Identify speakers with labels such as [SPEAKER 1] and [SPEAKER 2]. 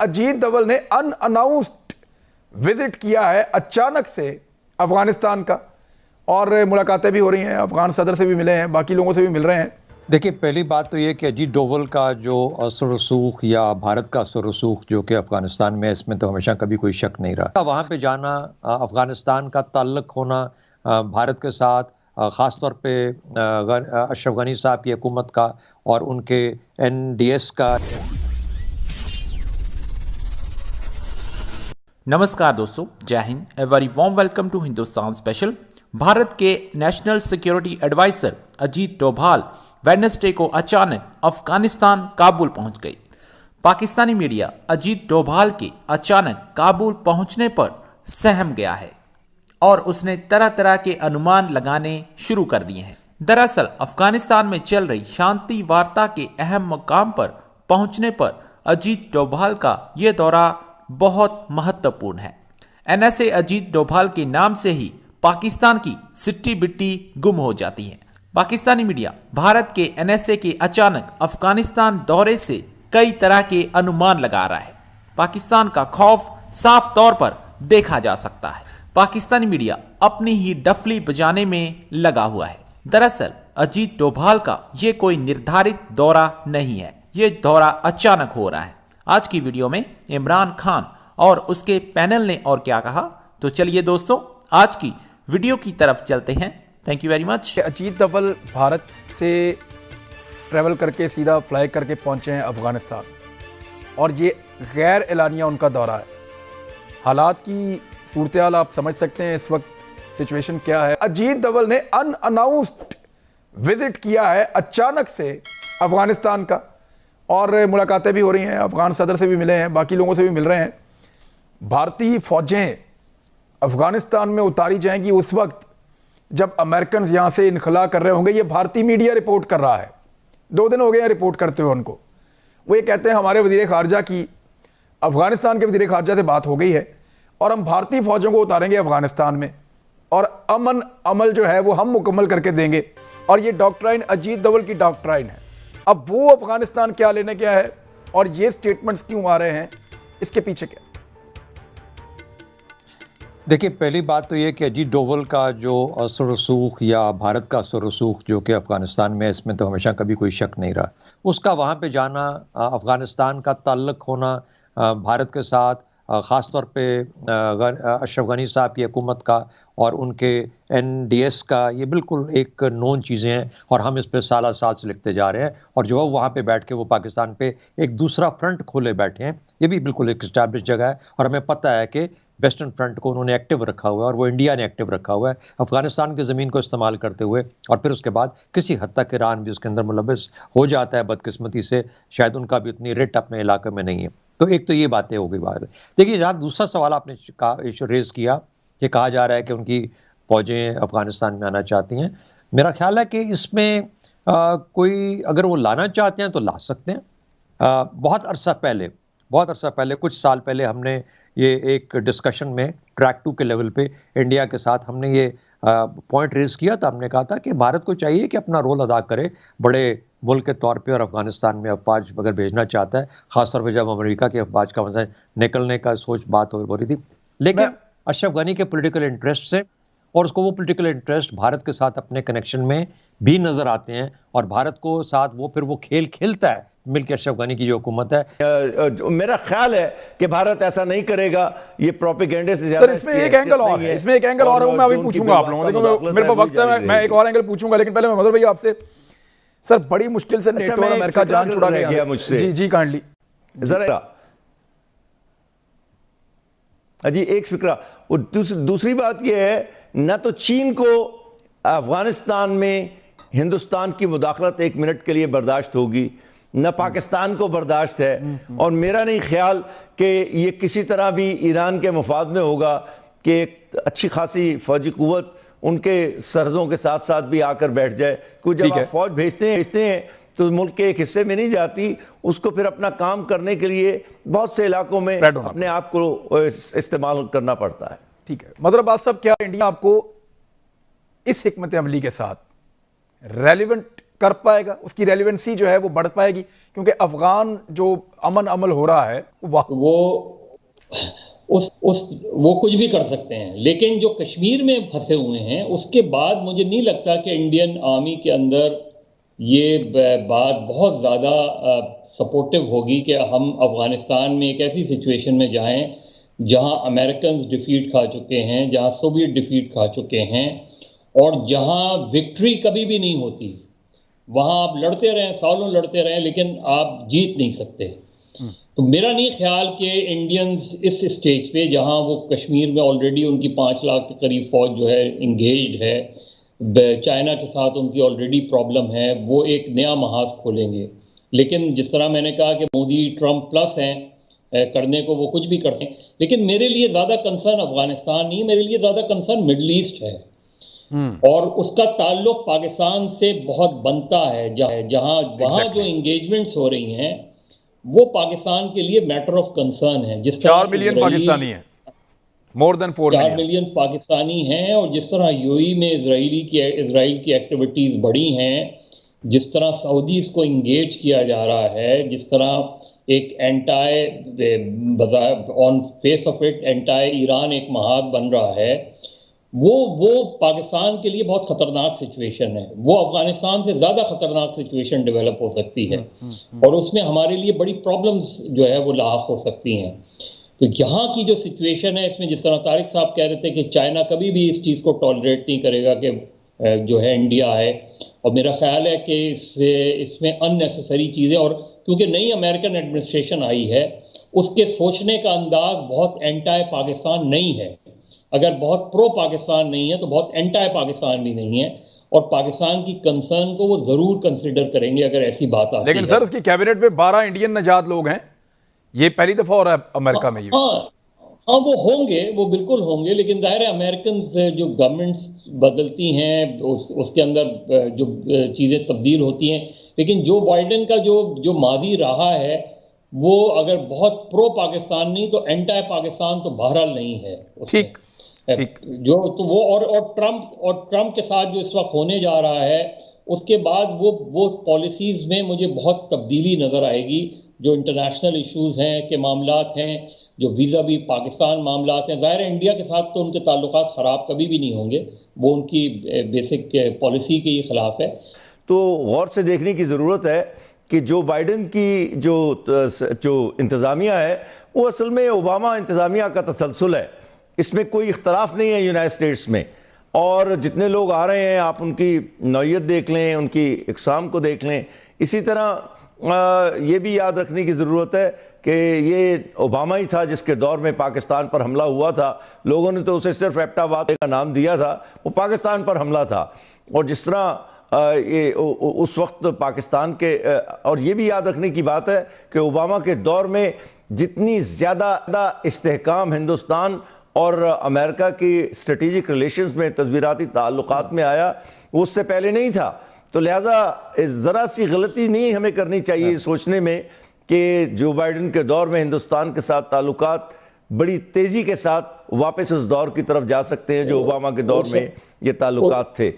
[SPEAKER 1] अजीत डोभाल ने unannounced visit किया है अचानक से अफगानिस्तान का, और मुलाकातें भी हो रही हैं, अफगान सदर से भी मिले हैं, बाकी लोगों से भी मिल रहे हैं।
[SPEAKER 2] देखिए, पहली बात तो ये कि अजीत डोभाल का जो असर रसूख या भारत का असर रसूख जो कि अफगानिस्तान में, इसमें तो हमेशा कभी कोई शक नहीं रहा। वहाँ पे जाना, अफगानिस्तान का ताल्लुक होना भारत के साथ, ख़ास तौर पे अशरफ गनी साहब की हुकूमत का और उनके NDS का।
[SPEAKER 3] नमस्कार दोस्तों, जय हिंद। A very warm welcome to Hindustan special. Bharat के national security adviser Ajit Doval Wednesday को अचानक अफगानिस्तान काबुल पहुंच गए। पाकिस्तानी मीडिया अजीत डोभाल के अचानक काबुल पहुंचने पर सहम गया है और उसने तरह तरह के अनुमान लगाने शुरू कर दिए हैं। दरअसल अफगानिस्तान में चल रही शांति वार्ता के अहम मुकाम पर पहुंचने पर अजीत डोभाल का यह दौरा बहुत महत्वपूर्ण है। NSA अजीत डोभाल के नाम से ही पाकिस्तान की सिट्टी बिट्टी गुम हो जाती है। पाकिस्तानी मीडिया भारत के NSA के अचानक अफगानिस्तान दौरे से कई तरह के अनुमान लगा रहा है। पाकिस्तान का खौफ साफ तौर पर देखा जा सकता है। पाकिस्तानी मीडिया अपनी ही डफली बजाने में लगा हुआ है। दरअसल अजीत डोभाल का ये कोई निर्धारित दौरा नहीं है, ये दौरा अचानक हो रहा है। आज की वीडियो में इमरान खान और उसके पैनल ने और क्या कहा, तो चलिए दोस्तों आज की वीडियो की तरफ चलते हैं। Thank you very much.
[SPEAKER 1] Ajit Doval Bharat से ट्रैवल करके सीधा फ्लाई करके पहुंचे हैं अफगानिस्तान, और ये गैर एलानिया उनका दौरा है। हालात की सूरत हाल आप समझ सकते हैं इस वक्त सिचुएशन क्या है। अजीत डोभाल ने अनअनाउंस्ड विजिट किया है अचानक से अफगानिस्तान का, और मुलाकातें भी हो रही हैं, अफगान सदर से भी मिले हैं, बाकी लोगों से भी मिल रहे हैं। भारतीय फौजें अफगानिस्तान में उतारी जाएंगी उस वक्त जब अमेरिकन यहाँ से इनखला कर रहे होंगे। ये भारतीय मीडिया रिपोर्ट कर रहा है, 2 दिन हो गए हैं रिपोर्ट करते हुए उनको। वो ये कहते हैं हमारे वज़ीर ख़ारजा की अफगानिस्तान के वज़ीर ख़ारजा से बात हो गई है और हम भारतीय फौजों को उतारेंगे अफगानिस्तान में, और अमन अमल जो है वो हम मुकम्मल करके देंगे। और ये डॉक्ट्राइन अजीत डोभाल की डॉक्ट्राइन है। अब वो अफगानिस्तान क्या लेने क्या है और ये स्टेटमेंट्स क्यों आ रहे हैं, इसके पीछे क्या?
[SPEAKER 2] देखिए, पहली बात तो ये कि अजीत डोभाल का जो असर रसूख या भारत का असर रसूख जो कि अफगानिस्तान में, इसमें तो हमेशा कभी कोई शक नहीं रहा। उसका वहाँ पे जाना, अफगानिस्तान का ताल्लुक होना भारत के साथ, ख़ास तौर पे अशरफ गनी साहब की हुकूमत का और उनके NDS का, ये बिल्कुल एक नोन चीज़ें हैं और हम इस पे साल साल से लिखते जा रहे हैं। और जो वहाँ पे बैठ के वो पाकिस्तान पे एक दूसरा फ्रंट खोले बैठे हैं, ये भी बिल्कुल एक इस्टेब्लिश जगह है। और हमें पता है कि वेस्टर्न फ्रंट को उन्होंने एक्टिव रखा हुआ है और वो इंडिया ने एक्टिव रखा हुआ है अफगानिस्तान की ज़मीन को इस्तेमाल करते हुए। और फिर उसके बाद किसी हद तक ईरान भी उसके अंदर मुलव्वस हो जाता है, बदकिस्मती से शायद उनका भी उतनी रेट अपने इलाके में नहीं है। तो एक तो ये बातें हो गई बात। देखिए, जहाँ दूसरा सवाल आपने रेज़ किया कि कहा जा रहा है कि उनकी फौजें अफगानिस्तान में आना चाहती हैं, मेरा ख्याल है कि इसमें कोई अगर वो लाना चाहते हैं तो ला सकते हैं। बहुत अरसा पहले कुछ साल पहले हमने ये एक डिस्कशन में ट्रैक 2 के लेवल पे इंडिया के साथ हमने ये पॉइंट रेज़ किया था। हमने कहा था कि भारत को चाहिए कि अपना रोल अदा करे बड़े मुल्क के तौर पे, और अफगानिस्तान में अफवाज अगर भेजना चाहता है, ख़ासतौर पे जब अमेरिका के अफवाज का वजह निकलने का बात हो रही थी। लेकिन अशरफ गनी के पॉलिटिकल इंटरेस्ट से, और उसको वो पॉलिटिकल इंटरेस्ट भारत के साथ अपने कनेक्शन में भी नज़र आते हैं, और भारत को साथ वो फिर वो खेल खेलता है मिलकर अशरफ गनी की जो हुकूमत है।
[SPEAKER 4] मेरा ख्याल है कि भारत ऐसा नहीं करेगा, ये प्रोपेगेंडे से ज्यादा।
[SPEAKER 1] सर, इसमें एक एंगल और है, इसमें एक एंगल और है, वो मैं अभी पूछूंगा आप लोगों। देखो मेरे पास वक्त है, मैं एक और एंगल पूछूंगा, लेकिन पहले मैं मदर भैया आपसे, सर बड़ी मुश्किल से नेटो और अमेरिका जान छुड़ा गया मुझसे। जी काइंडली
[SPEAKER 4] जरा जी एक फिक्रा। दूसरी बात यह है, न तो चीन को अफगानिस्तान में हिंदुस्तान की मुदाखलत 1 मिनट के लिए बर्दाश्त होगी, न पाकिस्तान को बर्दाश्त है। और मेरा नहीं ख्याल कि ये किसी तरह भी ईरान के मफाद में होगा कि एक अच्छी खासी फौजी कुव्वत उनके सरहदों के साथ साथ भी आकर बैठ जाए। क्योंकि जब आप फौज भेजते हैं तो मुल्क के एक हिस्से में नहीं जाती, उसको फिर अपना काम करने के लिए बहुत से इलाकों में अपने आप को इस्तेमाल करना पड़ता है।
[SPEAKER 1] ठीक है, मतलब बात सब क्या इंडिया आपको इस हिकमत अमली के साथ रेलिवेंट کر پائے گا, اس کی ریلیونسی جو ہے وہ بڑھ پائے گی, کیونکہ افغان جو امن عمل ہو رہا ہے
[SPEAKER 5] وہ کچھ بھی کر سکتے ہیں, لیکن جو کشمیر میں پھنسے ہوئے ہیں اس کے بعد مجھے نہیں لگتا کہ انڈین آرمی کے اندر یہ بات بہت زیادہ سپورٹیو ہوگی کہ ہم افغانستان میں ایک ایسی سچویشن میں جائیں جہاں امریکنز ڈیفیٹ کھا چکے ہیں, جہاں سوویٹ ڈیفیٹ کھا چکے ہیں, اور جہاں وکٹری کبھی بھی نہیں ہوتی. وہاں آپ لڑتے رہیں, سالوں لڑتے رہیں, لیکن آپ جیت نہیں سکتے. تو میرا نہیں خیال کہ انڈینز اس اسٹیج پہ, جہاں وہ کشمیر میں آلریڈی ان کی 5 لاکھ کے قریب فوج جو ہے انگیجڈ ہے, چائنا کے ساتھ ان کی آلریڈی پرابلم ہے, وہ ایک نیا محاذ کھولیں گے. لیکن جس طرح میں نے کہا کہ مودی ٹرمپ پلس ہیں, کرنے کو وہ کچھ بھی کرتے ہیں, لیکن میرے لیے زیادہ کنسرن افغانستان نہیں, میرے لیے زیادہ کنسرن مڈل ایسٹ ہے, اور اس کا تعلق پاکستان سے بہت بنتا ہے, جہاں وہاں جو انگیجمنٹس ہو رہی ہیں وہ پاکستان کے لیے میٹر آف کنسرن ہے. جس طرح
[SPEAKER 1] 4 ملین پاکستانی ہیں, مور دین 4
[SPEAKER 5] 4 ملین پاکستانی ہیں, اور جس طرح یو ای میں اسرائیل کی ایکٹیویٹیز بڑی ہیں, جس طرح سعودیز کو انگیج کیا جا رہا ہے, جس طرح ایک on face of it anti Iran ایک محاذ بن رہا ہے, وہ پاکستان کے لیے بہت خطرناک سچویشن ہے. وہ افغانستان سے زیادہ خطرناک سچویشن ڈیولپ ہو سکتی ہے, اور اس میں ہمارے لیے بڑی پرابلمز جو ہے وہ لاحق ہو سکتی ہیں. تو یہاں کی جو سچویشن ہے اس میں, جس طرح طارق صاحب کہہ رہے تھے کہ چائنا کبھی بھی اس چیز کو ٹالریٹ نہیں کرے گا کہ جو ہے انڈیا ہے, اور میرا خیال ہے کہ اس میں ان نیسیسری چیزیں, اور کیونکہ نئی امریکن ایڈمنسٹریشن آئی ہے, اس کے سوچنے کا انداز بہت اینٹائی پاکستان نہیں ہے. اگر بہت پرو پاکستان نہیں ہے تو بہت اینٹائی پاکستان بھی نہیں ہے, اور پاکستان کی کنسرن کو وہ ضرور کنسیڈر کریں گے اگر ایسی بات آتی ہے.
[SPEAKER 1] لیکن سر اس کی کیبنٹ میں 12 انڈین نژاد لوگ ہیں, یہ پہلی دفعہ ہو رہا ہے امریکہ میں.
[SPEAKER 5] ہاں وہ ہوں گے, وہ بالکل ہوں گے, لیکن ظاہر ہے امریکنز جو گورنمنٹس بدلتی ہیں اس کے اندر جو چیزیں تبدیل ہوتی ہیں, لیکن جو بائیڈن کا جو ماضی رہا ہے وہ اگر بہت پرو پاکستان نہیں تو اینٹائی پاکستان تو بہرحال نہیں ہے.
[SPEAKER 1] ٹھیک
[SPEAKER 5] جو تو وہ اور ٹرمپ کے ساتھ جو اس وقت ہونے جا رہا ہے, اس کے بعد وہ پالیسیز میں مجھے بہت تبدیلی نظر آئے گی. جو انٹرنیشنل ایشوز ہیں کہ معاملات ہیں, جو ویزا بھی پاکستان معاملات ہیں, ظاہر ہے انڈیا کے ساتھ تو ان کے تعلقات خراب کبھی بھی نہیں ہوں گے, وہ ان کی بیسک پالیسی کے ہی خلاف ہے.
[SPEAKER 4] تو غور سے دیکھنے کی ضرورت ہے کہ جو بائیڈن کی جو انتظامیہ ہے وہ اصل میں اوباما انتظامیہ کا تسلسل ہے. اس میں کوئی اختلاف نہیں ہے یونائٹڈ اسٹیٹس میں, اور جتنے لوگ آ رہے ہیں آپ ان کی نوعیت دیکھ لیں, ان کی اقسام کو دیکھ لیں. اسی طرح یہ بھی یاد رکھنے کی ضرورت ہے کہ یہ اوباما ہی تھا جس کے دور میں پاکستان پر حملہ ہوا تھا. لوگوں نے تو اسے صرف ایبٹ آباد کا نام دیا تھا, وہ پاکستان پر حملہ تھا. اور جس طرح اس وقت پاکستان کے, اور یہ بھی یاد رکھنے کی بات ہے کہ اوباما کے دور میں جتنی زیادہ استحکام ہندوستان اور امریکہ کی اسٹریٹجک ریلیشنز میں, تصویراتی تعلقات میں آیا, وہ اس سے پہلے نہیں تھا. تو لہذا ذرا سی غلطی نہیں ہمیں کرنی چاہیے سوچنے میں کہ جو بائیڈن کے دور میں ہندوستان کے ساتھ تعلقات بڑی تیزی کے ساتھ واپس اس دور کی طرف جا سکتے ہیں جو اوباما کے دور میں یہ تعلقات تھے.